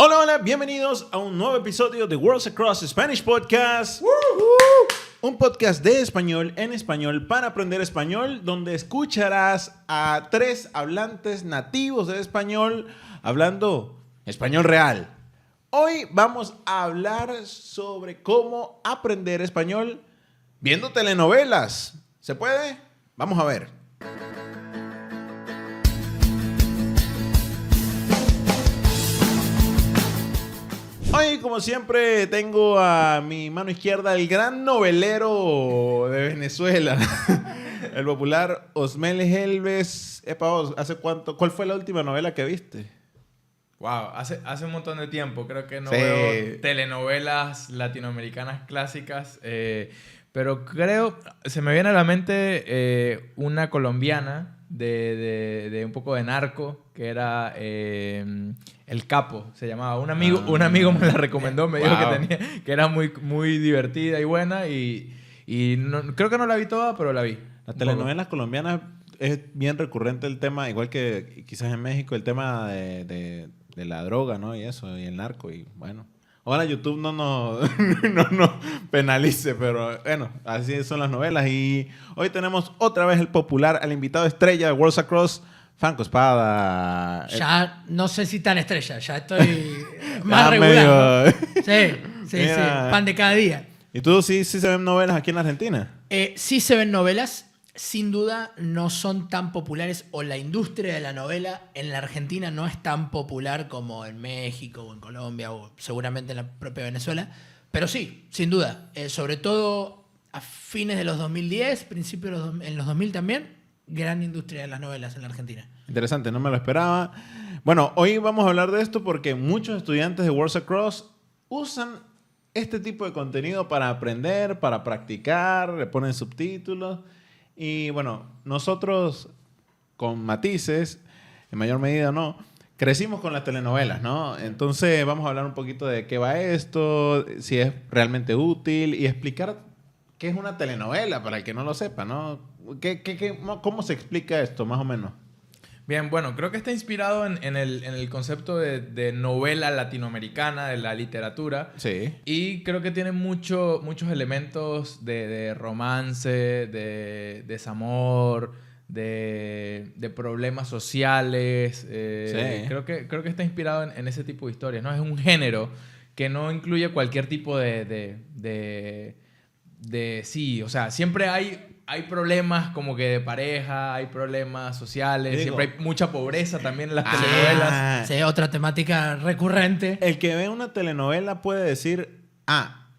Hola, hola, bienvenidos a un nuevo episodio de Worlds Across Spanish Podcast. Un podcast de español en español para aprender español, donde escucharás a 3 hablantes nativos de español hablando español real. Hoy vamos a hablar sobre cómo aprender español viendo telenovelas. ¿Se puede? Vamos a ver. Hoy, como siempre, tengo a mi mano izquierda el gran novelero de Venezuela, el popular Osmel Helves. ¿Hace cuánto? ¿Cuál fue la última novela que viste? Wow, hace un montón de tiempo. Creo que no Sí. veo telenovelas latinoamericanas clásicas, pero creo, se me viene a la mente una colombiana de un poco de narco, que era El Capo, se llamaba. Un amigo me la recomendó, me dijo que era muy divertida y buena, y no, creo que no la vi toda, pero la vi. Las telenovelas colombianas es bien recurrente el tema, igual que quizás en México, el tema de la droga, ¿no? Y eso, y el narco, y bueno. Ahora YouTube no nos penalice, pero bueno, así son las novelas. Y hoy tenemos otra vez el popular, al invitado estrella de Worlds Across, Franco Espada. Ya no sé si tan estrella, ya estoy más regular. ¿No? Sí, pan de cada día. ¿Y tú sí se ven novelas aquí en Argentina? Sí se ven novelas, sin duda no son tan populares, o la industria de la novela en la Argentina no es tan popular como en México o en Colombia o seguramente en la propia Venezuela, pero sí, sin duda, sobre todo a fines de los 2010, principios en los 2000 también, gran industria de las novelas en la Argentina. Interesante, no me lo esperaba. Bueno, hoy vamos a hablar de esto porque muchos estudiantes de Worlds Across usan este tipo de contenido para aprender, para practicar, le ponen subtítulos. Y bueno, nosotros con matices, en mayor medida no, crecimos con las telenovelas, ¿no? Entonces vamos a hablar un poquito de qué va esto, si es realmente útil y explicar qué es una telenovela para el que no lo sepa, ¿no? ¿Cómo se explica esto, más o menos? Bien, bueno, creo que está inspirado en el concepto de novela latinoamericana, de la literatura. Sí. Y creo que tiene muchos elementos de romance, de desamor, de problemas sociales. Sí. Creo que está inspirado en ese tipo de historias, ¿no? Es un género que no incluye cualquier tipo sí, o sea, siempre hay problemas como que de pareja, hay problemas sociales, siempre hay mucha pobreza también en las telenovelas. Sí, otra temática recurrente. El que ve una telenovela puede decir,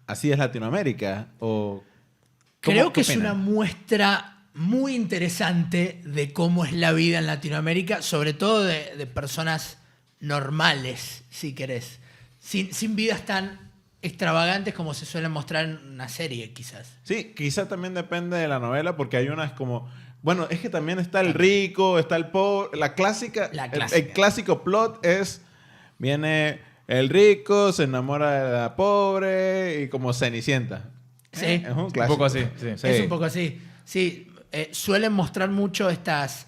así es Latinoamérica, o... Creo que es opinan? una muestra muy interesante de cómo es la vida en Latinoamérica, sobre todo de personas normales, si querés. Sin vidas tan extravagantes como se suelen mostrar en una serie, quizás. Sí, quizá también depende de la novela, porque hay unas como... Bueno, es que también está el rico, está el pobre. La clásica. El clásico plot es... Viene el rico, se enamora de la pobre y como Cenicienta. Sí. Es un clásico. Un poco así, sí. Es un poco así. Sí, suelen mostrar mucho estas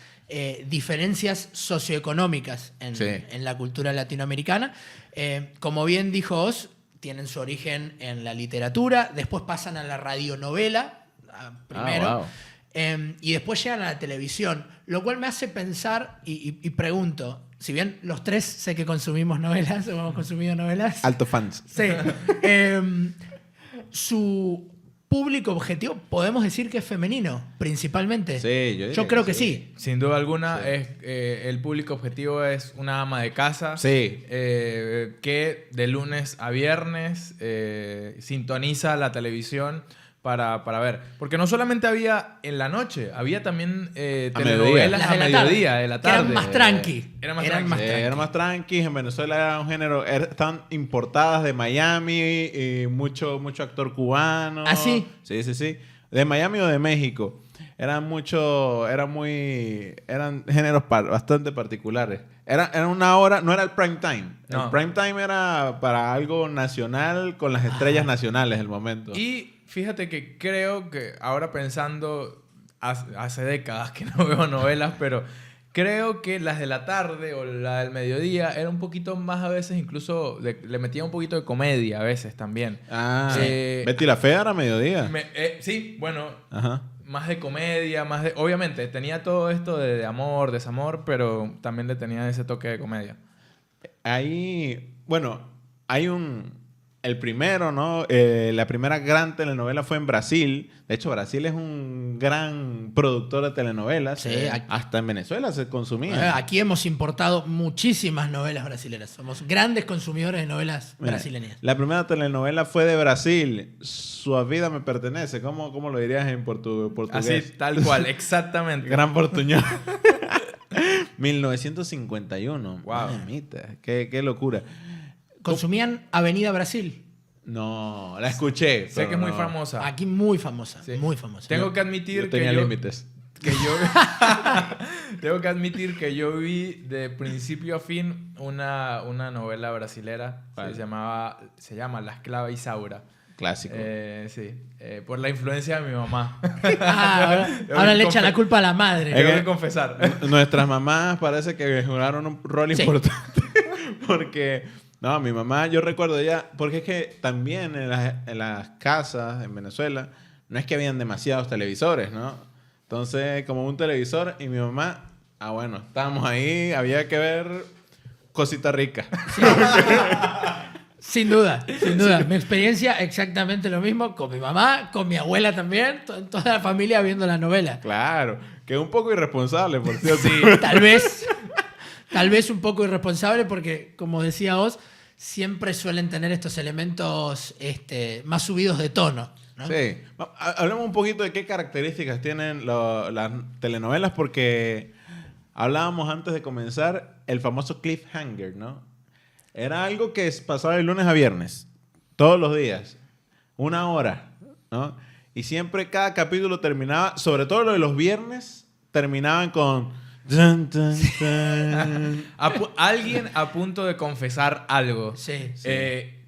diferencias socioeconómicas en la cultura latinoamericana. Como bien dijo Oz, tienen su origen en la literatura, después pasan a la radionovela primero, y después llegan a la televisión, lo cual me hace pensar y pregunto, si bien los 3 sé que consumimos novelas o hemos consumido novelas. Alto fans. Sí. Su público objetivo, podemos decir que es femenino, principalmente. Sí, yo creo que sí. Sin duda alguna, el público objetivo es una ama de casa. Sí. Que de lunes a viernes sintoniza la televisión para ver. Porque no solamente había en la noche, había también telenovelas a mediodía, de la tarde. Eran más tranqui. Eran más tranqui. En Venezuela era un género... Estaban importadas de Miami y mucho actor cubano. ¿Ah, sí? Sí. De Miami o de México. Eran géneros bastante particulares. Era una hora... No era el prime time. No. El prime time era para algo nacional con las estrellas nacionales el momento. Y fíjate que creo que ahora pensando, hace décadas que no veo novelas, pero creo que las de la tarde o la del mediodía era un poquito más a veces, incluso le metía un poquito de comedia a veces también. Betty la Fea era mediodía. Sí, bueno, Ajá. más de comedia, más de... Obviamente, tenía todo esto de amor, desamor, pero también le tenía ese toque de comedia. Ahí, bueno, hay el primero, ¿no? La primera gran telenovela fue en Brasil. De hecho, Brasil es un gran productor de telenovelas. Sí, hasta en Venezuela se consumía. Aquí hemos importado muchísimas novelas brasileñas. Somos grandes consumidores de novelas brasileñas. La primera telenovela fue de Brasil. Su vida me pertenece. ¿Cómo lo dirías en portugués? Así, tal cual, exactamente. Gran portuñol. 1951. Wow. Mamita, qué locura. ¿Consumían Avenida Brasil? No, la escuché. Sé que es muy no. famosa. Aquí muy famosa, Sí. muy famosa. Tengo que admitir Yo tenía que límites. tengo que admitir que yo vi de principio a fin una novela brasilera que se llama La esclava Isaura. Clásico. Sí, por la influencia de mi mamá. Ahora le echan la culpa a la madre. Tengo que confesar. Nuestras mamás parece que jugaron un rol Sí. importante. Porque, no, mi mamá, yo recuerdo ya, porque es que también en las casas en Venezuela no es que habían demasiados televisores, ¿no? Entonces, como un televisor y mi mamá, bueno, estábamos ahí, había que ver cositas ricas. Sin duda, sin duda. Mi experiencia exactamente lo mismo con mi mamá, con mi abuela también, toda la familia viendo la novela. Claro, que es un poco irresponsable, por cierto. Sí. Tal vez un poco irresponsable porque, como decía vos, siempre suelen tener estos elementos más subidos de tono, ¿no? Sí. Hablemos un poquito de qué características tienen las telenovelas, porque hablábamos antes de comenzar el famoso cliffhanger, ¿no? Era algo que pasaba de lunes a viernes, todos los días, 1 hora, ¿no? Y siempre cada capítulo terminaba, sobre todo lo de los viernes, terminaban con... Dun, dun, dun. Alguien a punto de confesar algo. Sí.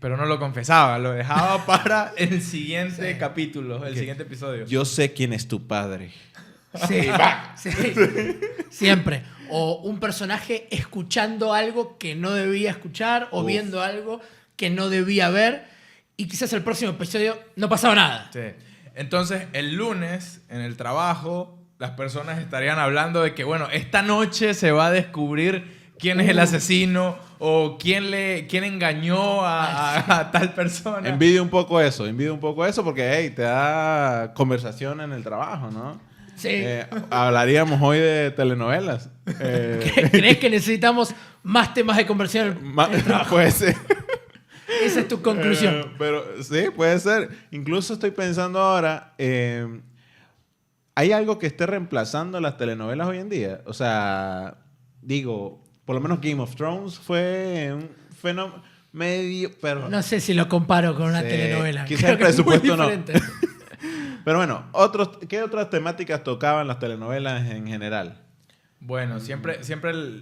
Pero no lo confesaba, lo dejaba para el siguiente capítulo, el siguiente episodio. Yo sé quién es tu padre. Sí, sí. Siempre. O un personaje escuchando algo que no debía escuchar o viendo algo que no debía ver y quizás el próximo episodio no pasaba nada. Sí. Entonces, el lunes, en el trabajo, las personas estarían hablando de que, bueno, esta noche se va a descubrir quién es el asesino o quién engañó a tal persona. Envidio un poco eso porque, hey, te da conversación en el trabajo, ¿no? Sí. Hablaríamos hoy de telenovelas. ¿Crees que necesitamos más temas de conversión? Puede ser. Esa es tu conclusión. Pero sí, puede ser. Incluso estoy pensando ahora, ¿hay algo que esté reemplazando las telenovelas hoy en día? O sea, digo, por lo menos Game of Thrones fue un fenómeno medio... Pero, No sé si lo comparo con una Sí, telenovela. quizá el Creo que es muy presupuesto no. diferente. pero bueno, ¿qué otras temáticas tocaban las telenovelas en general? Bueno, siempre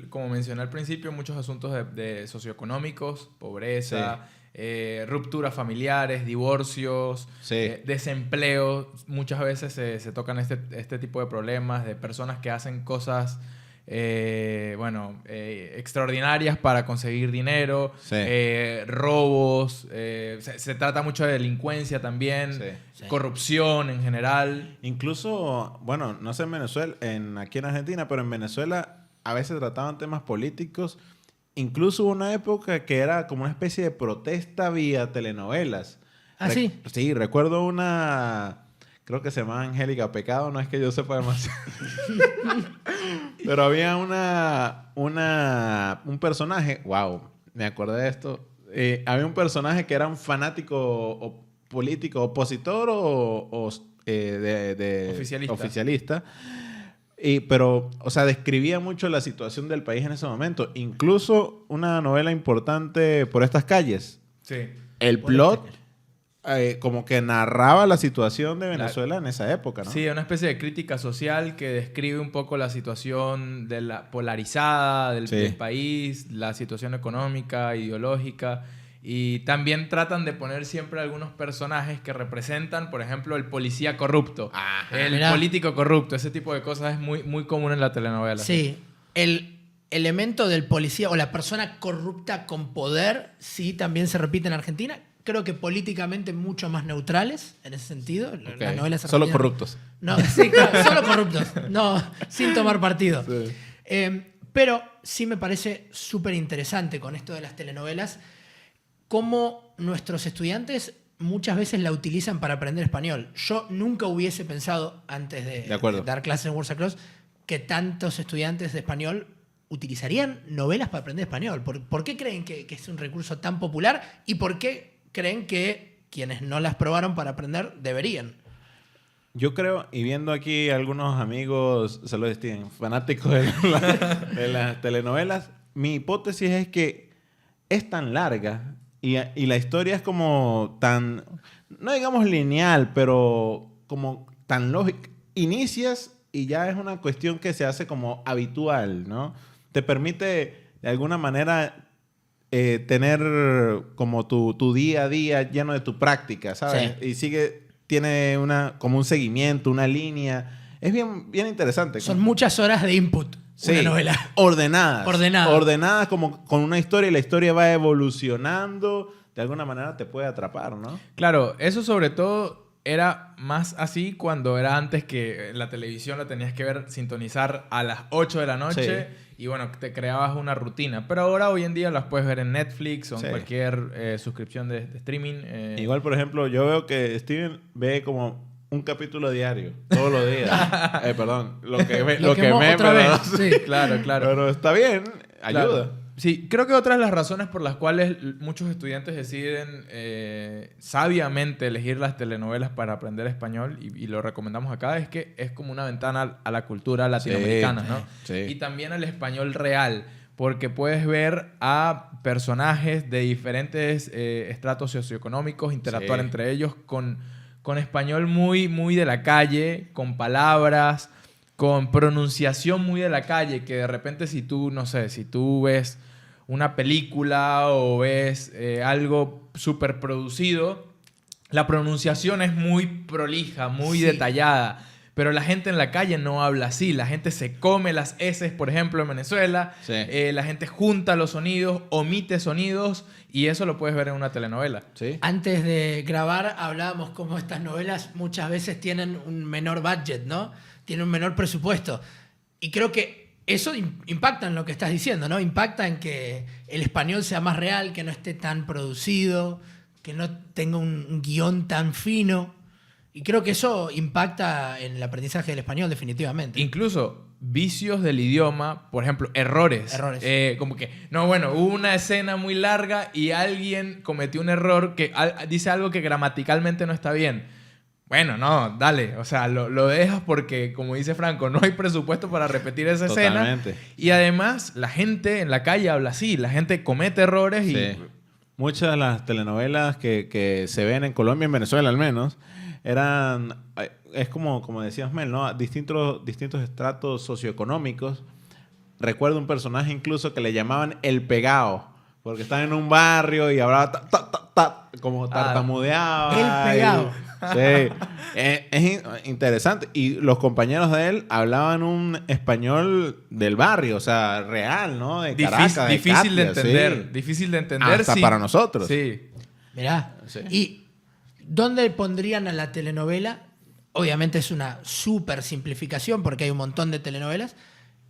como mencioné al principio, muchos asuntos de socioeconómicos, pobreza, rupturas familiares, divorcios, Sí. desempleo. Muchas veces se tocan este tipo de problemas de personas que hacen cosas extraordinarias para conseguir dinero, Sí. robos, se trata mucho de delincuencia también, Sí. corrupción en general. Incluso, bueno, no sé en Venezuela, aquí en Argentina, pero en Venezuela a veces trataban temas políticos. Incluso hubo una época que era como una especie de protesta vía telenovelas. ¿Ah, sí? Sí, recuerdo una... Creo que se llamaba Angélica Pecado, no es que yo sepa demasiado. Pero había un personaje, wow, me acordé de esto. Había un personaje que era un fanático político, opositor oficialista. Pero, o sea, describía mucho la situación del país en ese momento. Incluso una novela importante por estas calles. Sí. El plot como que narraba la situación de Venezuela en esa época, ¿no? Sí, una especie de crítica social que describe un poco la situación de la polarizada del país, la situación económica, ideológica. Y también tratan de poner siempre algunos personajes que representan, por ejemplo, el policía corrupto, el mirá. político corrupto. Ese tipo de cosas es muy, muy común en la telenovela. Sí. el elemento del policía o la persona corrupta con poder sí también se repite en Argentina. Creo que políticamente mucho más neutrales en ese sentido. Okay. Las novelas Solo argentinas- corruptos. No, sí, claro, solo corruptos. No, sin tomar partido. Sí. Pero sí me parece súper interesante con esto de las telenovelas, cómo nuestros estudiantes muchas veces la utilizan para aprender español. Yo nunca hubiese pensado, antes de acuerdo. dar clases en Words Across, que tantos estudiantes de español utilizarían novelas para aprender español. ¿Por qué creen que es un recurso tan popular? ¿Y por qué creen que quienes no las probaron para aprender deberían? Yo creo, y viendo aquí algunos amigos, saludos Steven, fanáticos de las telenovelas, mi hipótesis es que es tan larga y la historia es como tan, no digamos lineal, pero como tan lógica. Inicias y ya es una cuestión que se hace como habitual, ¿no? Te permite de alguna manera tener como tu día a día lleno de tu práctica, ¿sabes? Sí. Y tiene como un seguimiento, una línea. Es bien interesante. Son muchas horas de input, Sí, una novela. ordenadas. Ordenadas. Ordenadas como con una historia y la historia va evolucionando. De alguna manera te puede atrapar, ¿no? Claro, eso sobre todo era más así cuando era antes que la televisión la tenías que ver, sintonizar a las 8 de la noche y bueno, te creabas una rutina. Pero ahora, hoy en día, las puedes ver en Netflix o en Sí. cualquier suscripción de streaming. Igual, por ejemplo, yo veo que Steven ve como un capítulo diario, todos los días. Perdón, lo que ve, otra perdón. vez, sí. Claro, claro. Pero está bien, ayuda. Claro. Sí, creo que otra de las razones por las cuales muchos estudiantes deciden sabiamente elegir las telenovelas para aprender español, y lo recomendamos acá, es que es como una ventana a la cultura latinoamericana, ¿no? Sí. Y también al español real, porque puedes ver a personajes de diferentes estratos socioeconómicos interactuar Sí. entre ellos con español muy, muy de la calle, con palabras, con pronunciación muy de la calle, que de repente si tú, no sé, si tú ves una película o ves algo súper producido, la pronunciación es muy prolija, muy Sí. detallada, pero la gente en la calle no habla así. La gente se come las eses, por ejemplo, en Venezuela. Sí. La gente junta los sonidos, omite sonidos, y eso lo puedes ver en una telenovela. Sí. Antes de grabar hablábamos cómo estas novelas muchas veces tienen un menor budget, ¿no? Tienen un menor presupuesto. Y creo que eso impacta en lo que estás diciendo, ¿no? Impacta en que el español sea más real, que no esté tan producido, que no tenga un guión tan fino. Y creo que eso impacta en el aprendizaje del español definitivamente. Incluso vicios del idioma, por ejemplo, errores. Como que, no, bueno, hubo una escena muy larga y alguien cometió un error que dice algo que gramaticalmente no está bien. Bueno, no, dale. O sea, lo dejas porque, como dice Franco, no hay presupuesto para repetir esa Totalmente. escena. Y además, la gente en la calle habla así. La gente comete errores y... Sí. Muchas de las telenovelas que se ven en Colombia, en Venezuela al menos, es como decías Mel, ¿no? Distintos estratos socioeconómicos. Recuerdo un personaje incluso que le llamaban El Pegao, porque estaba en un barrio y hablaba como tartamudeaba. El Pegao. Sí. Es interesante. Y los compañeros de él hablaban un español del barrio, o sea, real, ¿no? De Caracas, difícil de Catia, entender. sí. Difícil de entender. Hasta sí. para nosotros. Sí. Mirá. Sí. ¿Y dónde pondrían a la telenovela? Obviamente es una súper simplificación porque hay un montón de telenovelas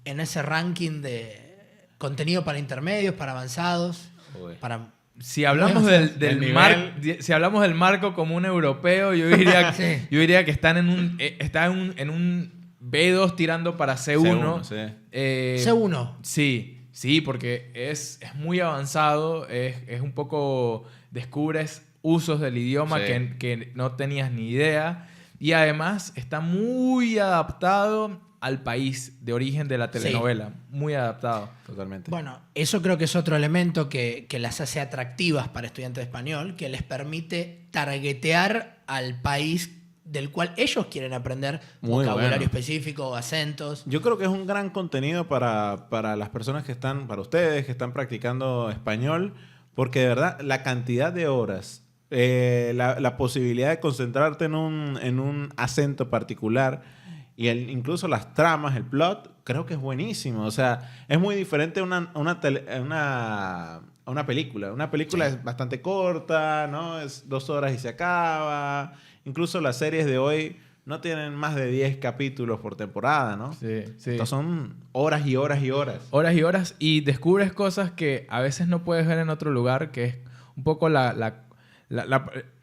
en ese ranking de contenido para intermedios, para avanzados, Uy. para... Si hablamos Bueno, el nivel. si hablamos del marco común europeo, yo diría, Sí. yo diría que están en un B2 tirando para C1. C1, sí. C1. Sí, porque es muy avanzado, es un poco... Descubres usos del idioma Sí. que no tenías ni idea, y además está muy adaptado al país de origen de la telenovela. Muy adaptado. Totalmente. Bueno, eso creo que es otro elemento que las hace atractivas para estudiantes de español, que les permite targetear al país del cual ellos quieren aprender Muy vocabulario bueno. específico, acentos. Yo creo que es un gran contenido para las personas para ustedes que están practicando español, porque de verdad la cantidad de horas, la posibilidad de concentrarte en un acento particular incluso las tramas, el plot, creo que es buenísimo. O sea, es muy diferente a una película. Una película es bastante corta, ¿no? Es 2 horas y se acaba. Incluso las series de hoy no tienen más de 10 capítulos por temporada, ¿no? Sí, sí. Entonces son horas y horas y horas. Horas y horas y descubres cosas que a veces no puedes ver en otro lugar, que es un poco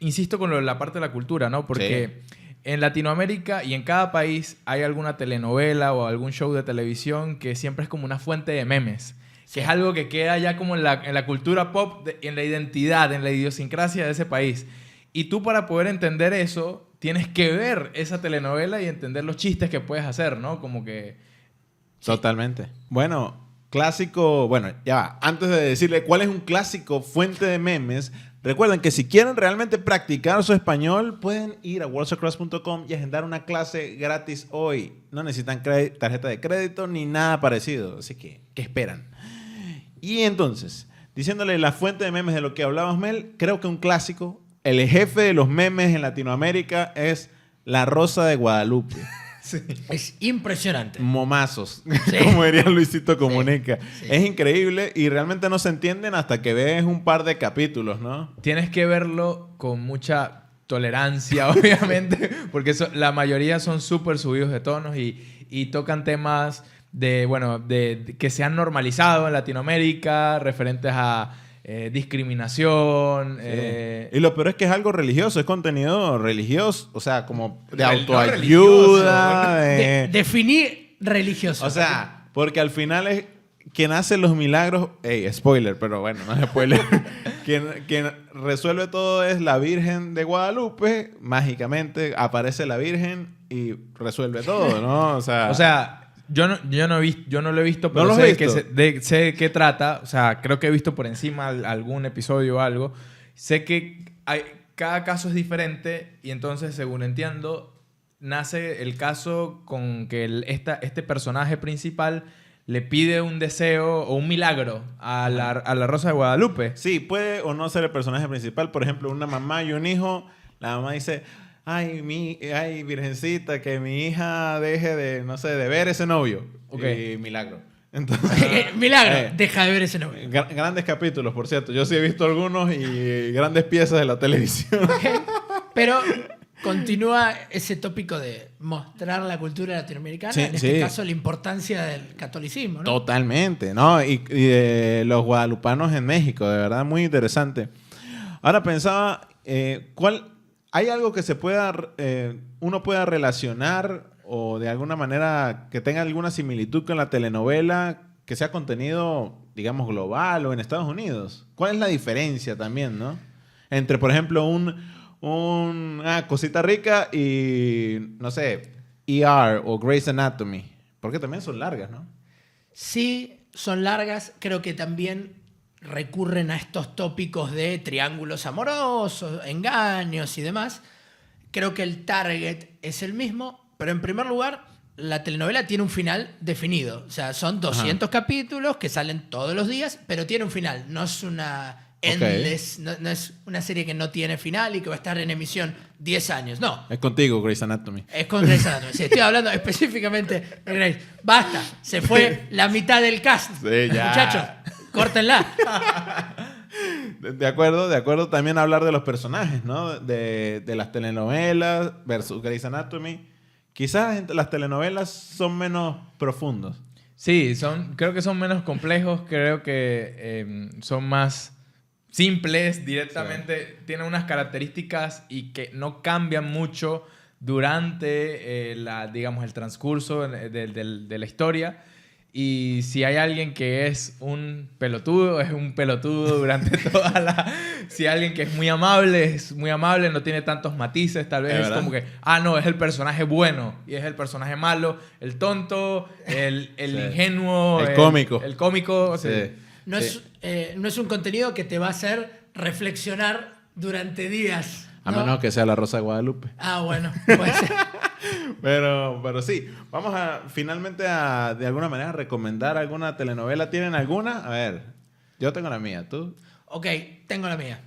insisto con la parte de la cultura, ¿no? Porque en Latinoamérica y en cada país hay alguna telenovela o algún show de televisión que siempre es como una fuente de memes. Que es algo que queda ya como en la cultura pop, en la identidad, en la idiosincrasia de ese país. Y tú para poder entender eso, tienes que ver esa telenovela y entender los chistes que puedes hacer, ¿no? Como que... Totalmente. Bueno, clásico... Bueno, ya va. Antes de decirle cuál es un clásico fuente de memes, recuerden que si quieren realmente practicar su español, pueden ir a worldsacross.com y agendar una clase gratis hoy. No necesitan tarjeta de crédito ni nada parecido. Así que, ¿qué esperan? Y entonces, diciéndole la fuente de memes de lo que hablábamos, Mel, creo que un clásico, el jefe de los memes en Latinoamérica es La Rosa de Guadalupe. Sí. Es impresionante. Momazos, Sí. como diría Luisito Comunica. Sí. Es increíble y realmente no se entienden hasta que ves un par de capítulos, ¿no? Tienes que verlo con mucha tolerancia, obviamente, porque la mayoría son súper subidos de tonos y tocan temas que se han normalizado en Latinoamérica, referentes a discriminación. Sí. Y lo peor es que es algo religioso, es contenido religioso, o sea, como de No autoayuda. Definir religioso. O sea, porque al final es quien hace los milagros. Ey, spoiler, pero bueno, no es spoiler. quien resuelve todo es la Virgen de Guadalupe. Mágicamente aparece la Virgen y resuelve todo, ¿no? O sea, yo no lo he visto, pero ¿No lo has visto? sé de qué trata. O sea, creo que he visto por encima algún episodio o algo. Sé que cada caso es diferente y entonces, según entiendo, nace el caso con que este personaje principal le pide un deseo o un milagro a la Rosa de Guadalupe. sí, puede o no ser el personaje principal. Por ejemplo, una mamá y un hijo. La mamá dice... Ay, virgencita, que mi hija deje de, no sé, de ver ese novio. Okay. Y milagro. Entonces, Milagro, deja de ver ese nombre. Grandes capítulos, por cierto. Yo sí he visto algunos y grandes piezas de la televisión. Pero continúa ese tópico de mostrar la cultura latinoamericana, Sí, en este sí. caso la importancia del catolicismo, ¿no? Totalmente, ¿no? Y de los guadalupanos en México, de verdad, muy interesante. Ahora pensaba, ¿hay algo que uno pueda relacionar o de alguna manera que tenga alguna similitud con la telenovela que sea contenido, digamos, global o en Estados Unidos? ¿Cuál es la diferencia también, no? Entre, por ejemplo, Cosita Rica y, no sé, ER o Grey's Anatomy. Porque también son largas, ¿no? Sí, son largas. Creo que también recurren a estos tópicos de triángulos amorosos, engaños y demás. Creo que el target es el mismo, pero en primer lugar, la telenovela tiene un final definido. O sea, son 200 capítulos que salen todos los días, pero tiene un final. No es una endless, no es una serie que no tiene final y que va a estar en emisión 10 años. No. Es contigo, Grey's Anatomy. Es con Grey's Anatomy. Sí, estoy hablando específicamente de Grey's. Basta, se fue la mitad del cast. Sí, ya. Muchachos, córtenla. De acuerdo. También hablar de los personajes, ¿no? De las telenovelas versus Grey's Anatomy. Quizás las telenovelas son menos profundos. Sí, creo que son menos complejos, creo que son más simples directamente, sí. Tienen unas características y que no cambian mucho durante digamos, el transcurso de la historia. Y si hay alguien que es un pelotudo, es un pelotudo durante toda la... Si hay alguien que es muy amable, no tiene tantos matices, tal vez es como que, no, es el personaje bueno y es el personaje malo, el tonto, el sí. Ingenuo, el cómico. El cómico, sí. No es un contenido que te va a hacer reflexionar durante días, ¿no? A menos que sea La Rosa de Guadalupe. Bueno, puede ser. Pero sí, vamos finalmente de alguna manera recomendar alguna telenovela. ¿Tienen alguna? A ver, yo tengo la mía, ¿tú? Ok, tengo la mía.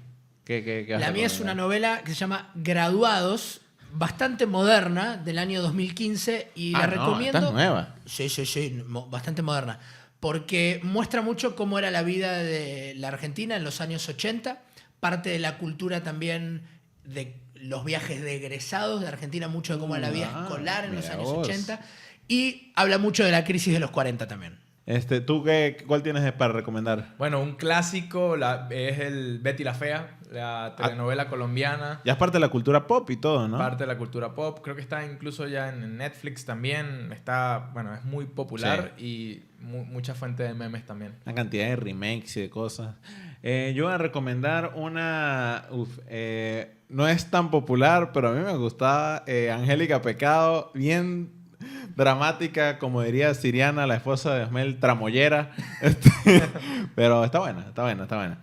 ¿Qué La mía es una novela que se llama Graduados, bastante moderna del año 2015 y la recomiendo. Esta es nueva. Sí, bastante moderna. Porque muestra mucho cómo era la vida de la Argentina en los años 80, parte de la cultura también de los viajes de egresados de Argentina, mucho de cómo era la vida escolar en los años 80, y habla mucho de la crisis de los 40 también. ¿Tú cuál tienes para recomendar? Bueno, un clásico es el Betty la Fea, la telenovela colombiana. Ya es parte de la cultura pop y todo, ¿no? Parte de la cultura pop. Creo que está incluso ya en Netflix también. Es muy popular y mucha fuente de memes también. Una cantidad de remakes y de cosas. Yo voy a recomendar una... no es tan popular, pero a mí me gustaba Angélica Pecado, bien dramática, como diría Siriana, la esposa de Osmel, tramoyera. Pero está buena.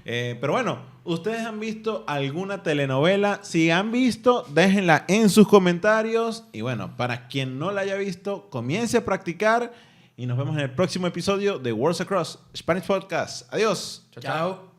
Pero bueno, ¿ustedes han visto alguna telenovela? Si han visto, déjenla en sus comentarios. Y bueno, para quien no la haya visto, comience a practicar. Y nos vemos en el próximo episodio de Worlds Across Spanish Podcast. Adiós. Chao.